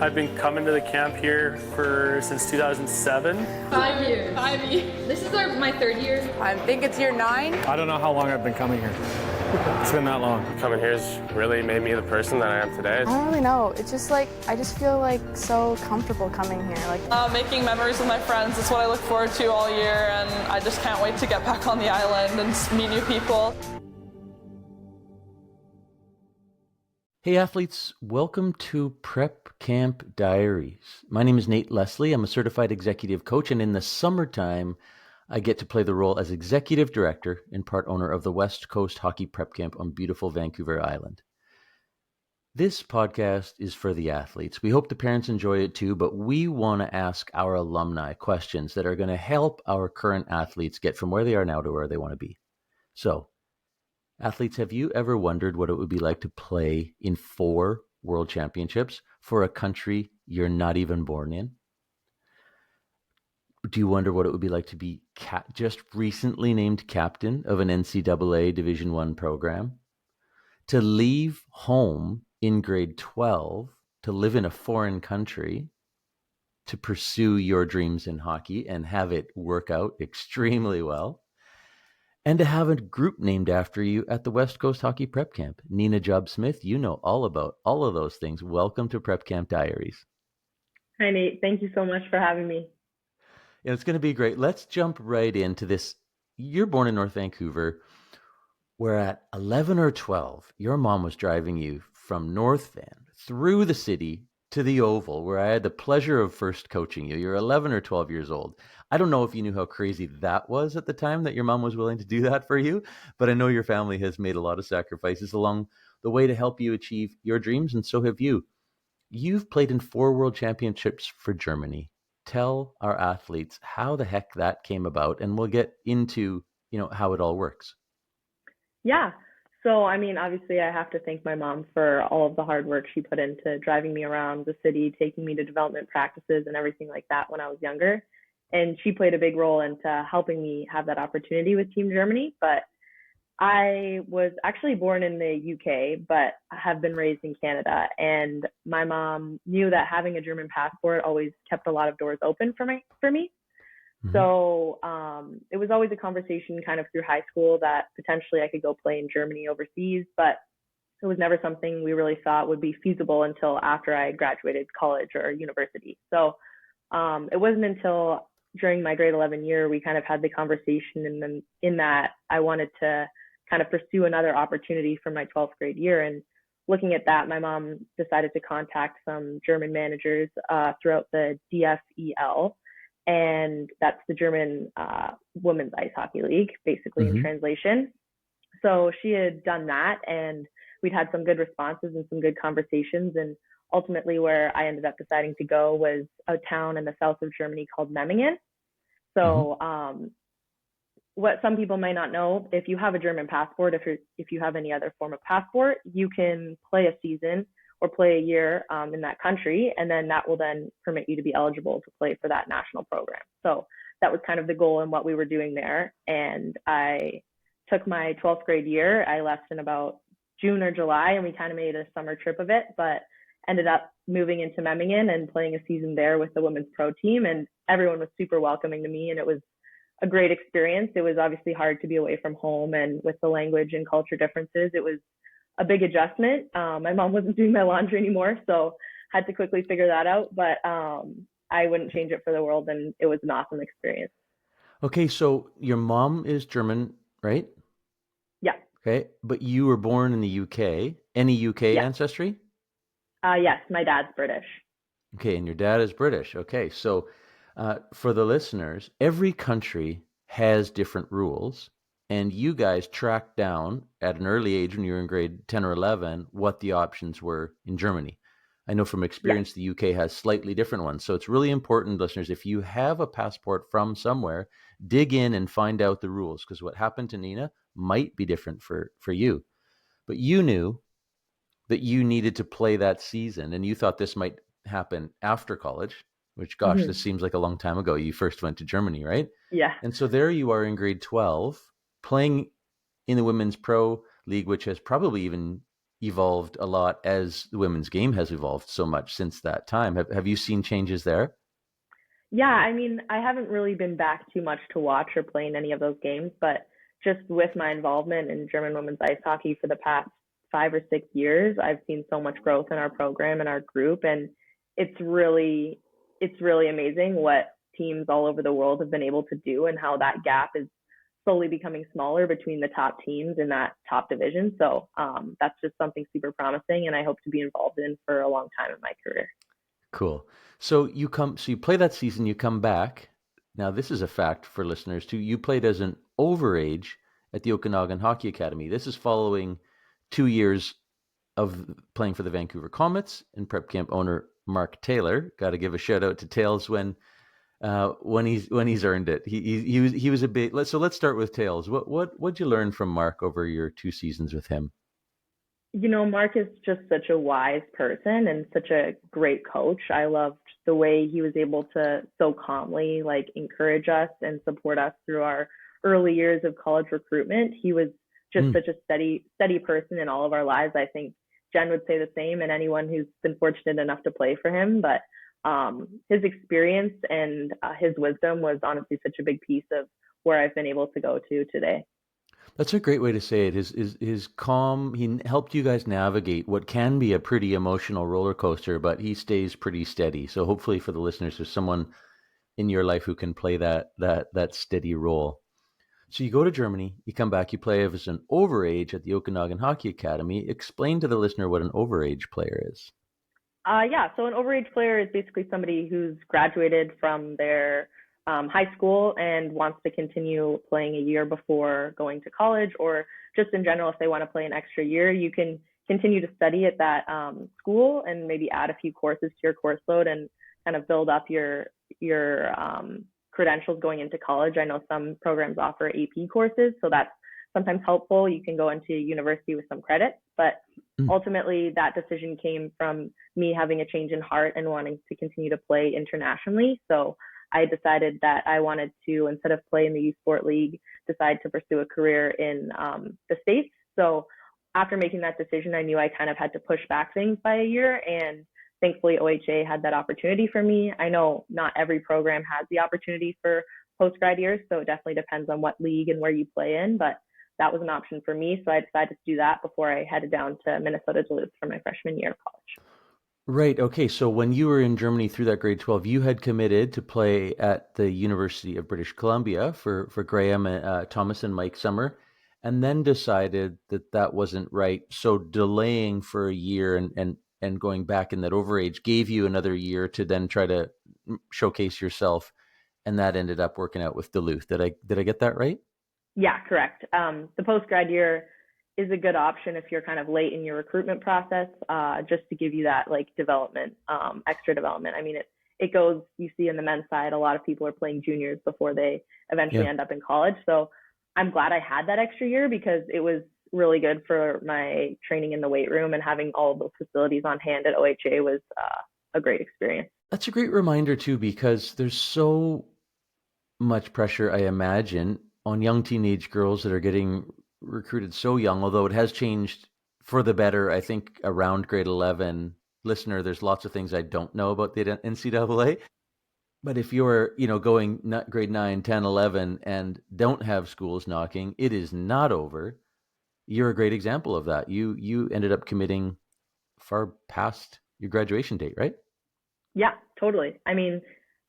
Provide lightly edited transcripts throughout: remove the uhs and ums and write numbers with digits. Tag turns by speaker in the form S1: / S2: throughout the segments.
S1: I've been coming to the camp here since 2007.
S2: 5 years. 5 years. This is my third year.
S3: I think it's year 9.
S4: I don't know how long I've been coming here. It's been that long.
S5: Coming here has really made me the person that I am today.
S6: I don't really know. It's just like, I just feel like so comfortable coming here.
S7: Making memories with my friends is what I look forward to all year, and I just can't wait to get back on the island and meet new people.
S8: Hey athletes, welcome to Prep Camp Diaries. My name is Nate Leslie. I'm a certified executive coach, and in the summertime, I get to play the role as executive director and part owner of the West Coast Hockey Prep Camp on beautiful Vancouver Island. This podcast is for the athletes. We hope the parents enjoy it too, but we want to ask our alumni questions that are going to help our current athletes get from where they are now to where they want to be. So, athletes, have you ever wondered what it would be like to play in 4 world championships for a country you're not even born in? Do you wonder what it would be like to be just recently named captain of an NCAA Division I program? To leave home in grade 12, to live in a foreign country, to pursue your dreams in hockey and have it work out extremely well? And to have a group named after you at the West Coast Hockey Prep Camp. Nina Jobst-Smith, you know all about all of those things. Welcome to Prep Camp Diaries.
S9: Hi, Nate. Thank you so much for having me.
S8: Yeah, it's going to be great. Let's jump right into this. You're born in North Vancouver, where at 11 or 12, your mom was driving you from North Van through the city to the Oval, where I had the pleasure of first coaching you. You're 11 or 12 years old. I don't know if you knew how crazy that was at the time that your mom was willing to do that for you, but I know your family has made a lot of sacrifices along the way to help you achieve your dreams, and so have you. You've played in 4 world championships for Germany. Tell our athletes how the heck that came about, and we'll get into, how it all works.
S9: Yeah. So, obviously I have to thank my mom for all of the hard work she put into driving me around the city, taking me to development practices and everything like that when I was younger. And she played a big role into helping me have that opportunity with Team Germany. But I was actually born in the UK, but I have been raised in Canada. And my mom knew that having a German passport always kept a lot of doors open for me. Mm-hmm. So it was always a conversation kind of through high school that potentially I could go play in Germany overseas, but it was never something we really thought would be feasible until after I graduated college or university. So it wasn't until during my grade 11 year, we kind of had the conversation, and then in that I wanted to kind of pursue another opportunity for my 12th grade year. And looking at that, my mom decided to contact some German managers throughout the DFEL, and that's the German Women's Ice Hockey League, basically in translation. So she had done that, and we'd had some good responses and some good conversations. And ultimately where I ended up deciding to go was a town in the south of Germany called Memmingen. So what some people might not know, if you have a German passport, if you have any other form of passport, you can play a season or play a year in that country, and then that will then permit you to be eligible to play for that national program. So that was kind of the goal and what we were doing there. And I took my 12th grade year. I left in about June or July, and we kind of made a summer trip of it, but ended up moving into Memmingen and playing a season there with the women's pro team. And everyone was super welcoming to me, and it was a great experience. It was obviously hard to be away from home, and with the language and culture differences, it was a big adjustment. My mom wasn't doing my laundry anymore, so had to quickly figure that out, but I wouldn't change it for the world, and it was an awesome experience.
S8: Okay, so your mom is German, right?
S9: Yeah.
S8: Okay, but you were born in the UK. Any UK ancestry?
S9: Yes, my dad's British.
S8: Okay, and your dad is British. Okay, so for the listeners, every country has different rules, and you guys tracked down at an early age when you were in grade 10 or 11 what the options were in Germany. I know from experience the UK has slightly different ones. So it's really important, listeners, if you have a passport from somewhere, dig in and find out the rules, because what happened to Nina might be different for you. But you knew that you needed to play that season, and you thought this might happen after college, which, gosh, this seems like a long time ago. You first went to Germany, right?
S9: Yeah.
S8: And so there you are in grade 12, playing in the Women's Pro League, which has probably even evolved a lot as the women's game has evolved so much since that time. Have you seen changes there?
S9: Yeah, I mean, I haven't really been back too much to watch or play in any of those games, but just with my involvement in German women's ice hockey for the past 5 or 6 years, I've seen so much growth in our program and our group, and it's really it's really amazing what teams all over the world have been able to do and how that gap is slowly becoming smaller between the top teams in that top division. So that's just something super promising, and I hope to be involved in for a long time in my career.
S8: Cool. So you play that season, you come back. Now, this is a fact for listeners too. You played as an overage at the Okanagan Hockey Academy. This is following 2 years of playing for the Vancouver Comets and prep camp owner Mark Taylor. Got to give a shout out to Tails when he's earned it. He was a big. So let's start with Tails. What'd you learn from Mark over your 2 seasons with him?
S9: You know, Mark is just such a wise person and such a great coach. I loved the way he was able to so calmly like encourage us and support us through our early years of college recruitment. He was just such a steady person in all of our lives. I think Jen would say the same, and anyone who's been fortunate enough to play for him. But his experience and his wisdom was honestly such a big piece of where I've been able to go to today.
S8: That's a great way to say it. His calm, he helped you guys navigate what can be a pretty emotional roller coaster, but he stays pretty steady. So hopefully for the listeners, there's someone in your life who can play that steady role. So you go to Germany, you come back, you play as an overage at the Okanagan Hockey Academy. Explain to the listener what an overage player is.
S9: Yeah, so an overage player is basically somebody who's graduated from their high school and wants to continue playing a year before going to college, or just in general, if they want to play an extra year, you can continue to study at that school and maybe add a few courses to your course load and kind of build up your credentials going into college. I know some programs offer AP courses, so that's sometimes helpful. You can go into university with some credits, but ultimately that decision came from me having a change in heart and wanting to continue to play internationally. So I decided that I wanted to, instead of play in the youth sport league, decide to pursue a career in the States. So after making that decision, I knew I kind of had to push back things by a year, and thankfully OHA had that opportunity for me. I know not every program has the opportunity for post-grad years, so it definitely depends on what league and where you play in, but that was an option for me. So I decided to do that before I headed down to Minnesota Duluth for my freshman year of college.
S8: Right. Okay. So when you were in Germany through that grade 12, you had committed to play at the University of British Columbia for Graham Thomas and Mike Summer, and then decided that wasn't right. So delaying for a year and going back in that overage gave you another year to then try to showcase yourself. And that ended up working out with Duluth. Did I get that right?
S9: Yeah, correct. The post-grad year is a good option if you're kind of late in your recruitment process, just to give you that like development, extra development. I mean, it goes, you see in the men's side, a lot of people are playing juniors before they eventually end up in college. So I'm glad I had that extra year because it was really good for my training in the weight room, and having all of those facilities on hand at OHA was a great experience.
S8: That's a great reminder too, because there's so much pressure, I imagine, on young teenage girls that are getting recruited so young, although it has changed for the better, I think, around grade 11. Listener, there's lots of things I don't know about the NCAA. But if you're, going grade 9, 10, 11 and don't have schools knocking, it is not over. You're a great example of that. You ended up committing far past your graduation date, right?
S9: Yeah, totally. I mean,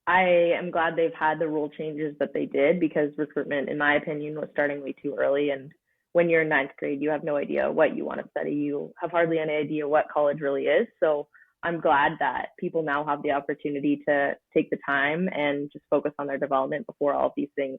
S9: I am glad they've had the rule changes that they did, because recruitment, in my opinion, was starting way too early. And when you're in ninth grade, you have no idea what you want to study. You have hardly any idea what college really is. So I'm glad that people now have the opportunity to take the time and just focus on their development before all of these things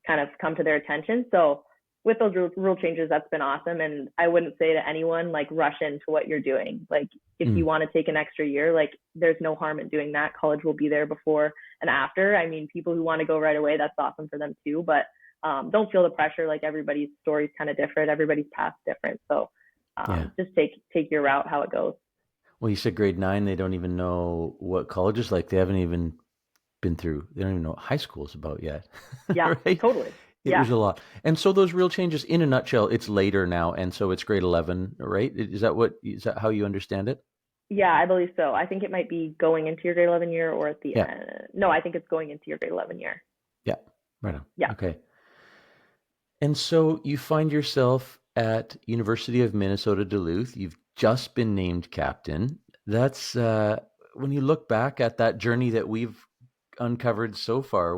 S9: kind of come to their attention. So with those rule changes, that's been awesome. And I wouldn't say to anyone, like, rush into what you're doing. Like, if you want to take an extra year, like, there's no harm in doing that. College will be there before and after. I mean, people who want to go right away, that's awesome for them too. But don't feel the pressure. Like, everybody's story is kind of different. Everybody's path's different. So just take your route, how it goes.
S8: Well, you said grade 9, they don't even know what college is like. They haven't even been through, they don't even know what high school is about yet.
S9: Yeah,
S8: right?
S9: totally.
S8: It was a lot. And so those real changes, in a nutshell, it's later now, and so it's grade 11, right? Is that how you understand it?
S9: Yeah, I believe so. I think it might be going into your grade 11 year or at the
S8: Yeah.
S9: end. No, I think it's going into your grade 11 year.
S8: Yeah. Right on.
S9: Yeah.
S8: Okay. And so you find yourself at University of Minnesota Duluth. You've just been named captain. That's when you look back at that journey that we've uncovered so far.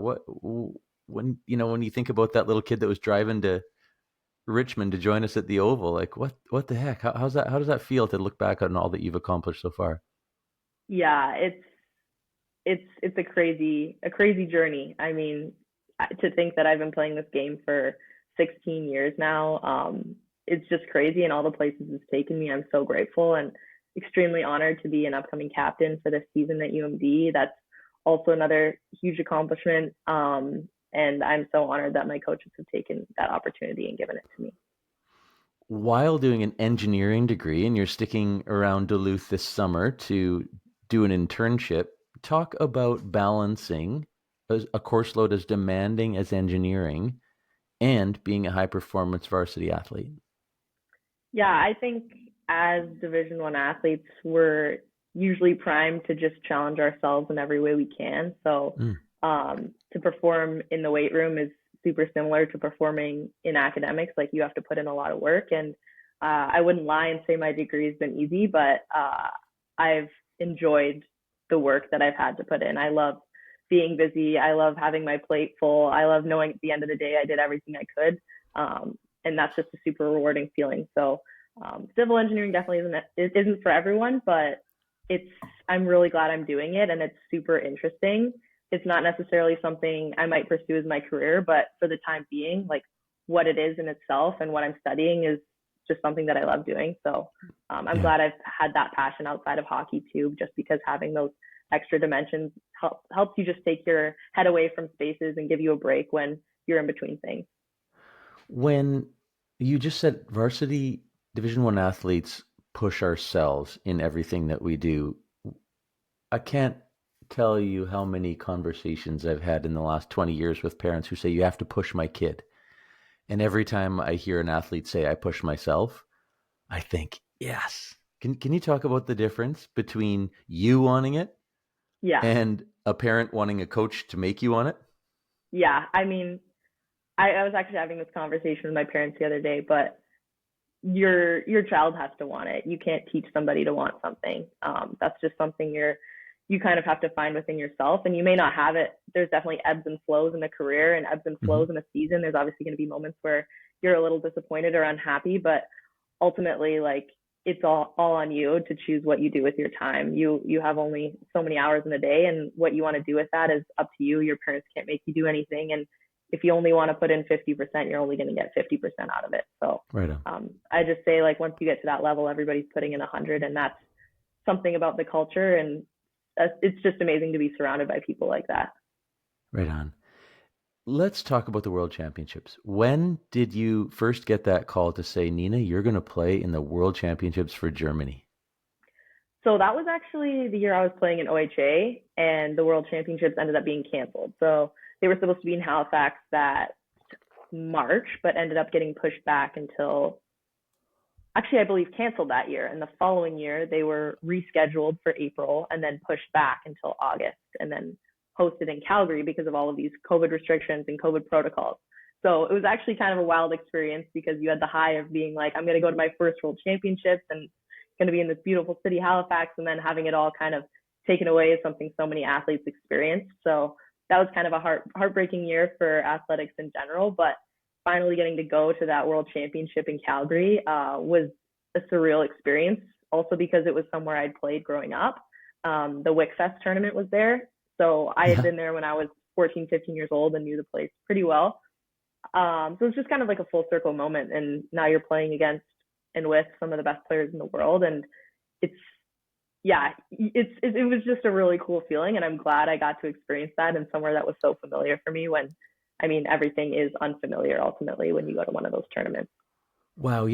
S8: When you think about that little kid that was driving to Richmond to join us at the Oval, like what the heck? How does that feel to look back on all that you've accomplished so far?
S9: Yeah, it's a crazy journey. I mean, to think that I've been playing this game for 16 years now, it's just crazy, and all the places it's taken me. I'm so grateful and extremely honored to be an upcoming captain for this season at UMD. That's also another huge accomplishment. And I'm so honored that my coaches have taken that opportunity and given it to me.
S8: While doing an engineering degree, and you're sticking around Duluth this summer to do an internship, talk about balancing a course load as demanding as engineering and being a high performance varsity athlete.
S9: Yeah, I think as Division I athletes, we're usually primed to just challenge ourselves in every way we can. So to perform in the weight room is super similar to performing in academics. Like, you have to put in a lot of work, and I wouldn't lie and say my degree has been easy, but I've enjoyed the work that I've had to put in. I love being busy. I love having my plate full. I love knowing at the end of the day I did everything I could. And that's just a super rewarding feeling. So civil engineering definitely isn't for everyone, but I'm really glad I'm doing it, and it's super interesting. It's not necessarily something I might pursue as my career, but for the time being, like, what it is in itself and what I'm studying is just something that I love doing. So I'm glad I've had that passion outside of hockey too, just because having those extra dimensions helps you just take your head away from spaces and give you a break when you're in between things.
S8: When you just said varsity Division I athletes push ourselves in everything that we do, I can't tell you how many conversations I've had in the last 20 years with parents who say, you have to push my kid. And every time I hear an athlete say, I push myself, I think, yes. Can you talk about the difference between you wanting it and a parent wanting a coach to make you want it?
S9: Yeah, I mean, I was actually having this conversation with my parents the other day, but your child has to want it. You can't teach somebody to want something. That's just something you kind of have to find within yourself, and you may not have it. There's definitely ebbs and flows in a career and ebbs and flows in a season. There's obviously going to be moments where you're a little disappointed or unhappy, but ultimately, like, it's all on you to choose what you do with your time. You have only so many hours in a day, and what you want to do with that is up to you. Your parents can't make you do anything, and if you only want to put in 50%, you're only going to get 50% out of it. So I just say, like, once you get to that level, everybody's putting in 100, and that's something about the culture, and it's just amazing to be surrounded by people like that.
S8: Right on. Let's talk about the World Championships. When did you first get that call to say, Nina, you're going to play in the World Championships for Germany?
S9: So that was actually the year I was playing in OHA, and the World Championships ended up being canceled. So they were supposed to be in Halifax that March, but ended up getting pushed back until, actually, I believe canceled that year. And the following year, they were rescheduled for April and then pushed back until August, and then hosted in Calgary because of all of these COVID restrictions and COVID protocols. So it was actually kind of a wild experience, because you had the high of being like, I'm going to go to my first World Championships and going to be in this beautiful city, Halifax, and then having it all kind of taken away is something so many athletes experience. So that was kind of a heartbreaking year for athletics in general, but finally getting to go to that World Championship in Calgary was a surreal experience, also because it was somewhere I'd played growing up. The WickFest tournament was there. So I had been there when I was 14, 15 years old and knew the place pretty well. So it's just kind of like a full circle moment. And now you're playing against and with some of the best players in the world. And it was just a really cool feeling. And I'm glad I got to experience that in somewhere that was so familiar for me, when, I mean, everything is unfamiliar ultimately when you go to one of those tournaments.
S8: Wow.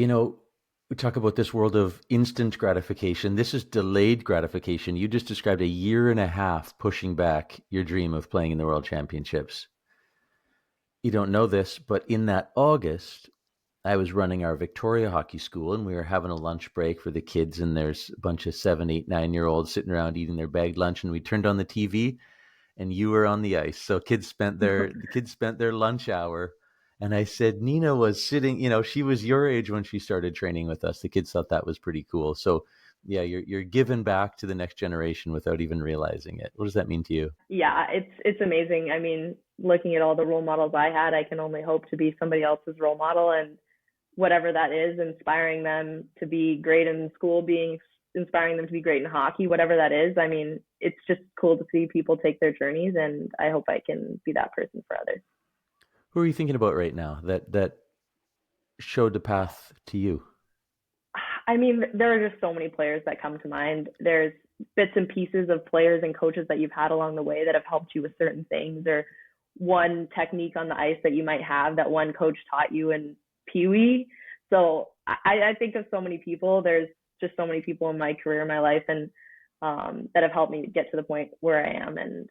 S8: We talk about this world of instant gratification. This is delayed gratification. You just described a year and a half pushing back your dream of playing in the World Championships. you don't know this, but in that August, I was running our Victoria Hockey School, and we were having a lunch break for the kids, and there's a bunch of 7, 8, 9-year-olds sitting around eating their bagged lunch, and we turned on the TV, and you were on the ice. So the kids spent their lunch hour, and I said Nina was sitting. She was your age when she started training with us. The kids thought that was pretty cool. So yeah, you're giving back to the next generation without even realizing it. What does that mean to you?
S9: Yeah, it's amazing. I mean, looking at all the role models I had, I can only hope to be somebody else's role model, and whatever that is, inspiring them to be great in school, inspiring them to be great in hockey, whatever that is. I mean, it's just cool to see people take their journeys, and I hope I can be that person for others.
S8: Who are you thinking about right now that showed the path to you?
S9: I mean, there are just so many players that come to mind. There's bits and pieces of players and coaches that you've had along the way that have helped you with certain things, or one technique on the ice that you might have that one coach taught you in Pee Wee. So I think of so many people. There's just so many people in my career, my life, and that have helped me get to the point where I am. And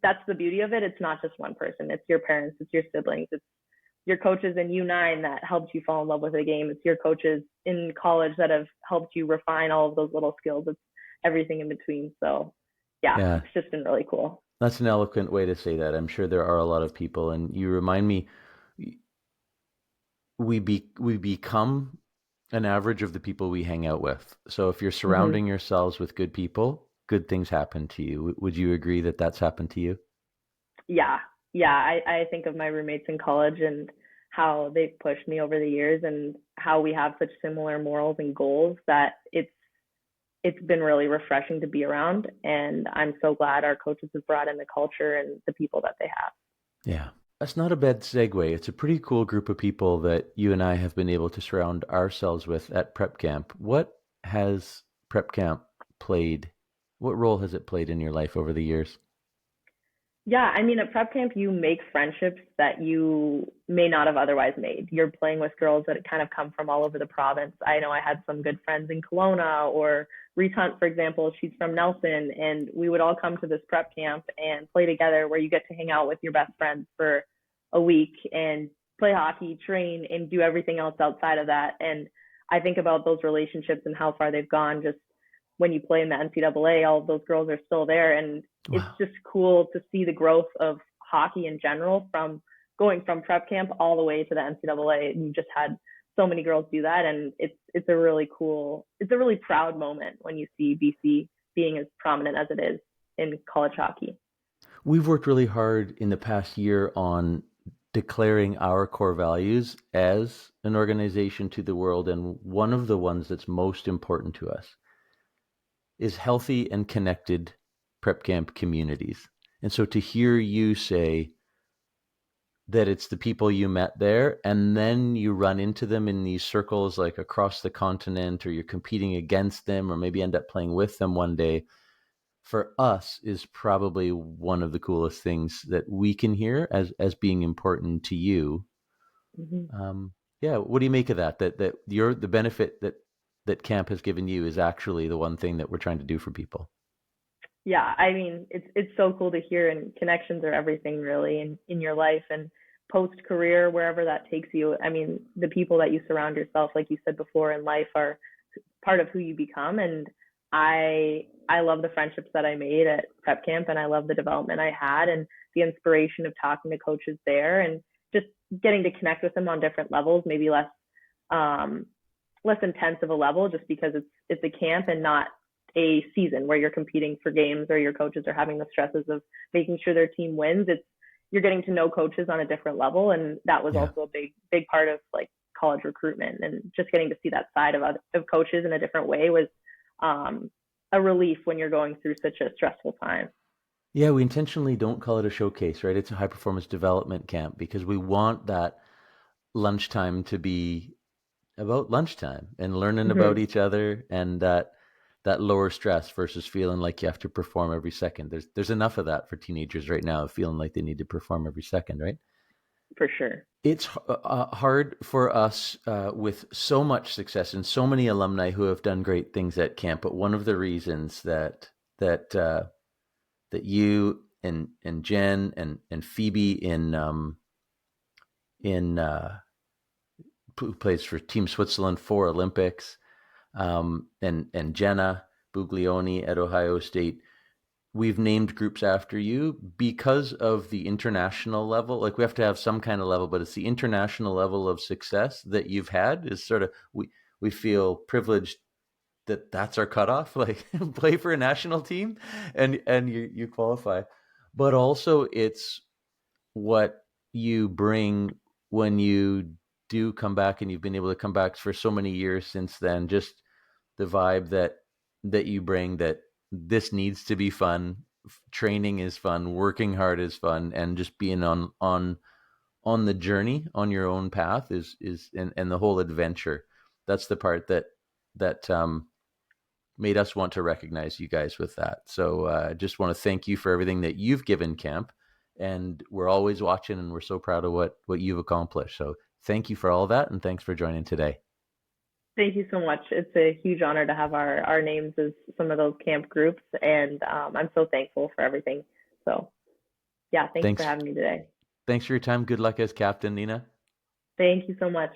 S9: that's the beauty of it. It's not just one person. It's your parents, it's your siblings, it's your coaches in U9 that helped you fall in love with the game. It's your coaches in college that have helped you refine all of those little skills. It's everything in between. So yeah. It's just been really cool.
S8: That's an eloquent way to say that. I'm sure there are a lot of people, and you remind me, we become an average of the people we hang out with. So if you're surrounding yourselves with good people, good things happen to you. Would you agree that that's happened to you?
S9: Yeah. I think of my roommates in college and how they've pushed me over the years, and how we have such similar morals and goals that it's been really refreshing to be around. And I'm so glad our coaches have brought in the culture and the people that they have.
S8: Yeah. That's not a bad segue. It's a pretty cool group of people that you and I have been able to surround ourselves with at prep camp. What has prep camp played? What role has it played in your life over the years?
S9: Yeah, I mean, at prep camp, you make friendships that you may not have otherwise made. You're playing with girls that kind of come from all over the province. I know I had some good friends in Kelowna, or Reese Hunt, for example, she's from Nelson, and we would all come to this prep camp and play together, where you get to hang out with your best friends for a week and play hockey, train, and do everything else outside of that. And I think about those relationships and how far they've gone. Just when you play in the NCAA, all of those girls are still there. And it's just cool to see the growth of hockey in general, from going from prep camp all the way to the NCAA. You just had so many girls do that. And it's a really proud moment when you see BC being as prominent as it is in college hockey.
S8: We've worked really hard in the past year on declaring our core values as an organization to the world. And one of the ones that's most important to us is healthy and connected prep camp communities. And so to hear you say that it's the people you met there, and then you run into them in these circles like across the continent, or you're competing against them, or maybe end up playing with them one day, for us is probably one of the coolest things that we can hear as being important to you. What do you make of that? That the benefit that camp has given you is actually the one thing that we're trying to do for people.
S9: Yeah, I mean, it's so cool to hear, and connections are everything really in your life and post-career, wherever that takes you. I mean, the people that you surround yourself, like you said before, in life are part of who you become. And I love the friendships that I made at prep camp, and I love the development I had, and the inspiration of talking to coaches there, and just getting to connect with them on different levels, maybe less intense of a level, just because it's a camp and not a season where you're competing for games, or your coaches are having the stresses of making sure their team wins. You're getting to know coaches on a different level. And that was also a big part of like college recruitment, and just getting to see that side of coaches in a different way was a relief when you're going through such a stressful time.
S8: Yeah, we intentionally don't call it a showcase, right? It's a high performance development camp, because we want that lunchtime to be about lunchtime and learning about each other, and that lower stress versus feeling like you have to perform every second. There's enough of that for teenagers right now, feeling like they need to perform every second, right?
S9: For sure.
S8: It's hard for us with so much success and so many alumni who have done great things at camp. But one of the reasons that you and Jen and Phoebe who plays for Team Switzerland for Olympics, and Jenna Buglioni at Ohio State. We've named groups after you because of the international level. Like, we have to have some kind of level, but it's the international level of success that you've had is sort of, we feel privileged that that's our cutoff, like play for a national team and you qualify. But also it's what you bring when you do come back, and you've been able to come back for so many years since then. Just the vibe that you bring, that this needs to be fun. Training is fun, working hard is fun, and just being on the journey, on your own path is and the whole adventure. That's the part that made us want to recognize you guys with that. So I just want to thank you for everything that you've given camp, and we're always watching, and we're so proud of what you've accomplished. So thank you for all that, and thanks for joining today.
S9: Thank you so much. It's a huge honor to have our names as some of those camp groups, and I'm so thankful for everything. So yeah, thanks for having me today.
S8: Thanks for your time. Good luck as captain, Nina.
S9: Thank you so much.